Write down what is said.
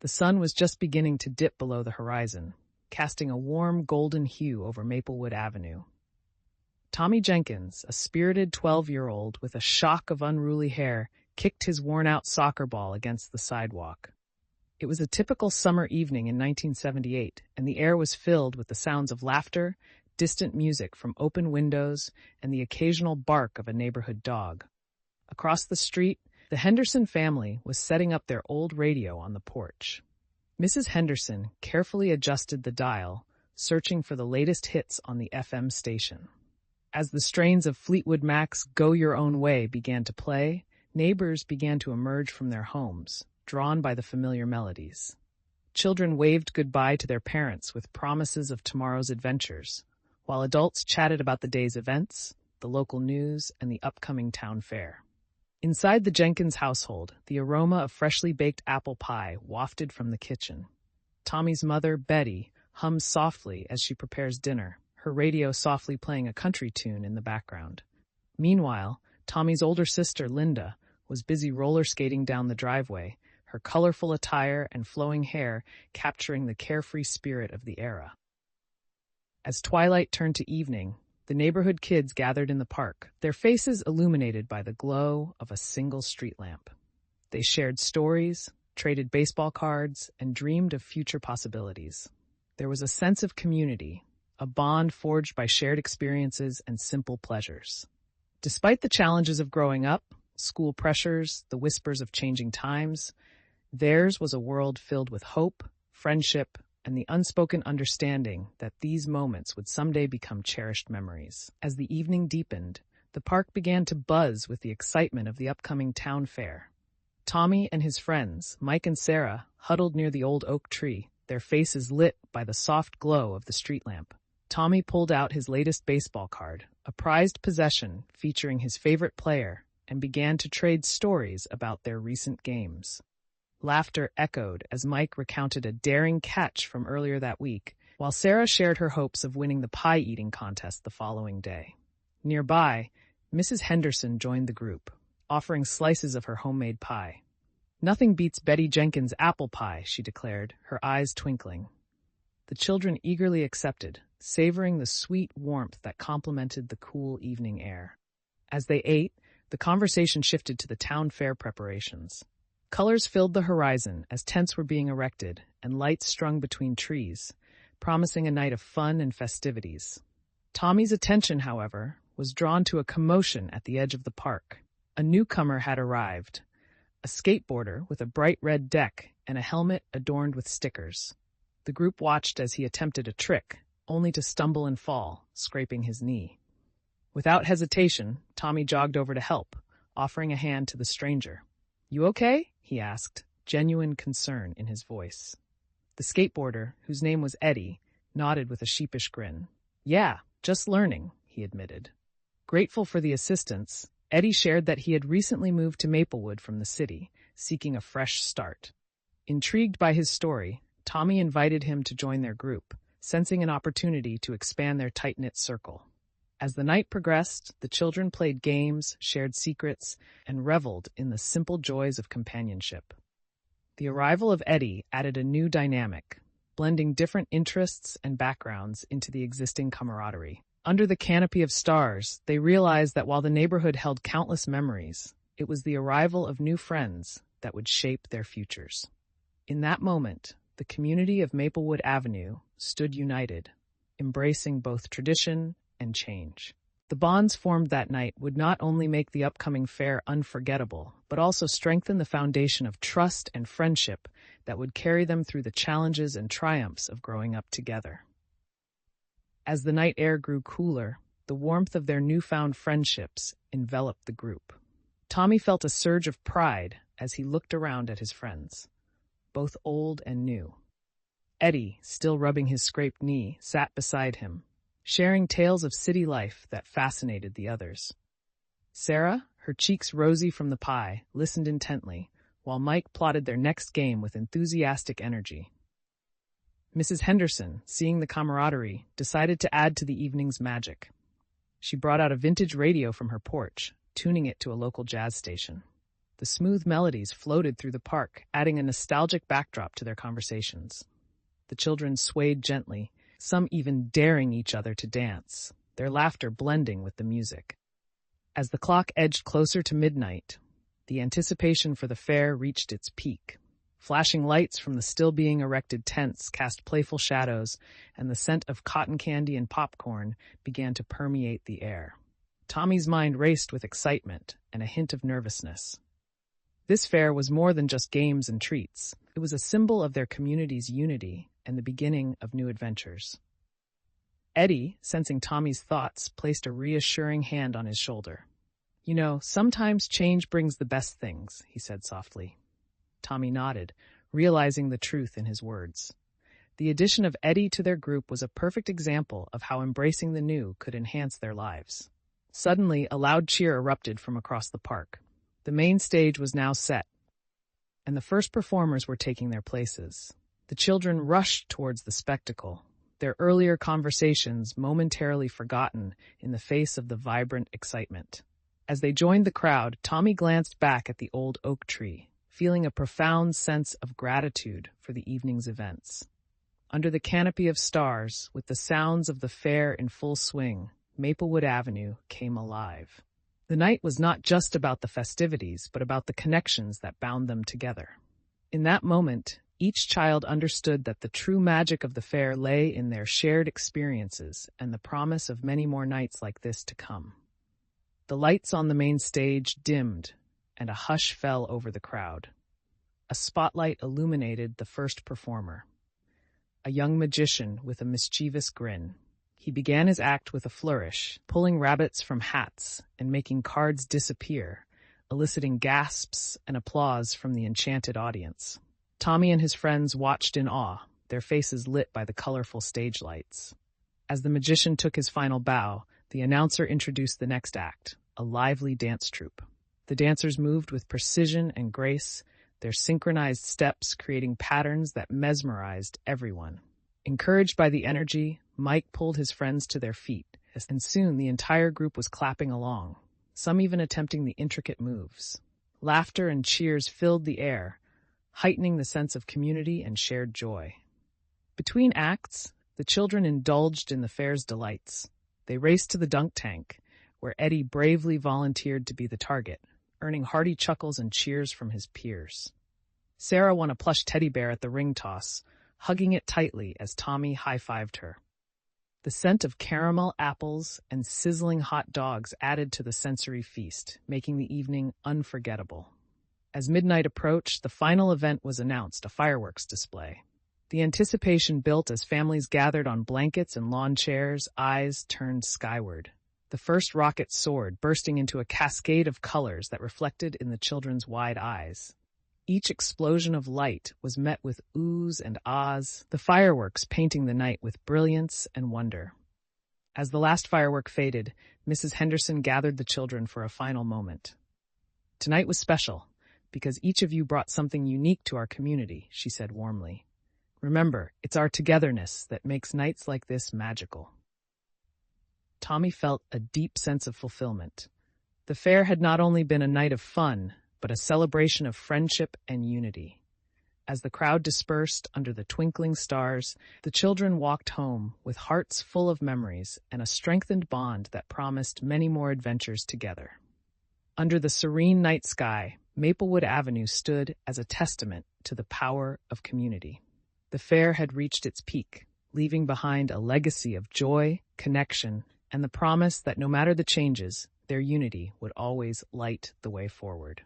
The sun was just beginning to dip below the horizon, casting a warm golden hue over Maplewood Avenue. Tommy Jenkins, a spirited 12-year-old with a shock of unruly hair, kicked his worn-out soccer ball against the sidewalk. It was a typical summer evening in 1978, and the air was filled with the sounds of laughter, distant music from open windows, and the occasional bark of a neighborhood dog. Across the street, the Henderson family was setting up their old radio on the porch. Mrs. Henderson carefully adjusted the dial, searching for the latest hits on the FM station. As the strains of Fleetwood Mac's Go Your Own Way began to play, neighbors began to emerge from their homes, drawn by the familiar melodies. Children waved goodbye to their parents with promises of tomorrow's adventures, while adults chatted about the day's events, the local news, and the upcoming town fair. Inside the Jenkins household, the aroma of freshly baked apple pie wafted from the kitchen. Tommy's mother, Betty, hums softly as she prepares dinner, her radio softly playing a country tune in the background. Meanwhile, Tommy's older sister, Linda, was busy roller skating down the driveway, her colorful attire and flowing hair capturing the carefree spirit of the era. As twilight turned to evening, the neighborhood kids gathered in the park, their faces illuminated by the glow of a single street lamp. They shared stories, traded baseball cards, and dreamed of future possibilities. There was a sense of community, a bond forged by shared experiences and simple pleasures. Despite the challenges of growing up, school pressures, the whispers of changing times, theirs was a world filled with hope, friendship, and the unspoken understanding that these moments would someday become cherished memories. As the evening deepened, the park began to buzz with the excitement of the upcoming town fair. Tommy and his friends, Mike and Sarah, huddled near the old oak tree, their faces lit by the soft glow of the street lamp. Tommy pulled out his latest baseball card, a prized possession featuring his favorite player, and began to trade stories about their recent games. Laughter echoed as Mike recounted a daring catch from earlier that week, while Sarah shared her hopes of winning the pie-eating contest the following day. Nearby, Mrs. Henderson joined the group, offering slices of her homemade pie. "Nothing beats Betty Jenkins' apple pie," she declared, her eyes twinkling. The children eagerly accepted, savoring the sweet warmth that complemented the cool evening air. As they ate, the conversation shifted to the town fair preparations. Colors filled the horizon as tents were being erected and lights strung between trees, promising a night of fun and festivities. Tommy's attention, however, was drawn to a commotion at the edge of the park. A newcomer had arrived, a skateboarder with a bright red deck and a helmet adorned with stickers. The group watched as he attempted a trick, only to stumble and fall, scraping his knee. Without hesitation, Tommy jogged over to help, offering a hand to the stranger. "You okay?" he asked, genuine concern in his voice. The skateboarder, whose name was Eddie, nodded with a sheepish grin. "Yeah, just learning," he admitted. Grateful for the assistance, Eddie shared that he had recently moved to Maplewood from the city, seeking a fresh start. Intrigued by his story, Tommy invited him to join their group, sensing an opportunity to expand their tight-knit circle. As the night progressed, the children played games, shared secrets, and reveled in the simple joys of companionship. The arrival of Eddie added a new dynamic, blending different interests and backgrounds into the existing camaraderie. Under the canopy of stars, they realized that while the neighborhood held countless memories, it was the arrival of new friends that would shape their futures. In that moment, the community of Maplewood Avenue stood united, embracing both tradition and change. The bonds formed that night would not only make the upcoming fair unforgettable, but also strengthen the foundation of trust and friendship that would carry them through the challenges and triumphs of growing up together. As the night air grew cooler, the warmth of their newfound friendships enveloped the group. Tommy felt a surge of pride as he looked around at his friends, both old and new. Eddie, still rubbing his scraped knee, sat beside him, sharing tales of city life that fascinated the others. Sarah, her cheeks rosy from the pie, listened intently, while Mike plotted their next game with enthusiastic energy. Mrs. Henderson, seeing the camaraderie, decided to add to the evening's magic. She brought out a vintage radio from her porch, tuning it to a local jazz station. The smooth melodies floated through the park, adding a nostalgic backdrop to their conversations. The children swayed gently, some even daring each other to dance, their laughter blending with the music. As the clock edged closer to midnight, the anticipation for the fair reached its peak. Flashing lights from the still-being-erected tents cast playful shadows, and the scent of cotton candy and popcorn began to permeate the air. Tommy's mind raced with excitement and a hint of nervousness. This fair was more than just games and treats. It was a symbol of their community's unity and the beginning of new adventures. Eddie, sensing Tommy's thoughts, placed a reassuring hand on his shoulder. "You know, sometimes change brings the best things," he said softly. Tommy nodded, realizing the truth in his words. The addition of Eddie to their group was a perfect example of how embracing the new could enhance their lives. Suddenly, a loud cheer erupted from across the park. The main stage was now set, and the first performers were taking their places. The children rushed towards the spectacle, their earlier conversations momentarily forgotten in the face of the vibrant excitement. As they joined the crowd, Tommy glanced back at the old oak tree, feeling a profound sense of gratitude for the evening's events. Under the canopy of stars, with the sounds of the fair in full swing, Maplewood Avenue came alive. The night was not just about the festivities, but about the connections that bound them together. In that moment, each child understood that the true magic of the fair lay in their shared experiences and the promise of many more nights like this to come. The lights on the main stage dimmed, and a hush fell over the crowd. A spotlight illuminated the first performer, a young magician with a mischievous grin. He began his act with a flourish, pulling rabbits from hats and making cards disappear, eliciting gasps and applause from the enchanted audience. Tommy and his friends watched in awe, their faces lit by the colorful stage lights. As the magician took his final bow, the announcer introduced the next act, a lively dance troupe. The dancers moved with precision and grace, their synchronized steps creating patterns that mesmerized everyone. Encouraged by the energy, Mike pulled his friends to their feet, and soon the entire group was clapping along, some even attempting the intricate moves. Laughter and cheers filled the air, heightening the sense of community and shared joy. Between acts, the children indulged in the fair's delights. They raced to the dunk tank, where Eddie bravely volunteered to be the target, earning hearty chuckles and cheers from his peers. Sarah won a plush teddy bear at the ring toss, hugging it tightly as Tommy high-fived her. The scent of caramel apples and sizzling hot dogs added to the sensory feast, making the evening unforgettable. As midnight approached, the final event was announced, a fireworks display. The anticipation built as families gathered on blankets and lawn chairs, eyes turned skyward. The first rocket soared, bursting into a cascade of colors that reflected in the children's wide eyes. Each explosion of light was met with oohs and ahs, the fireworks painting the night with brilliance and wonder. As the last firework faded, Mrs. Henderson gathered the children for a final moment. "Tonight was special, because each of you brought something unique to our community," she said warmly. "Remember, it's our togetherness that makes nights like this magical." Tommy felt a deep sense of fulfillment. The fair had not only been a night of fun, but a celebration of friendship and unity. As the crowd dispersed under the twinkling stars, the children walked home with hearts full of memories and a strengthened bond that promised many more adventures together. Under the serene night sky, Maplewood Avenue stood as a testament to the power of community. The fair had reached its peak, leaving behind a legacy of joy, connection, and the promise that no matter the changes, their unity would always light the way forward.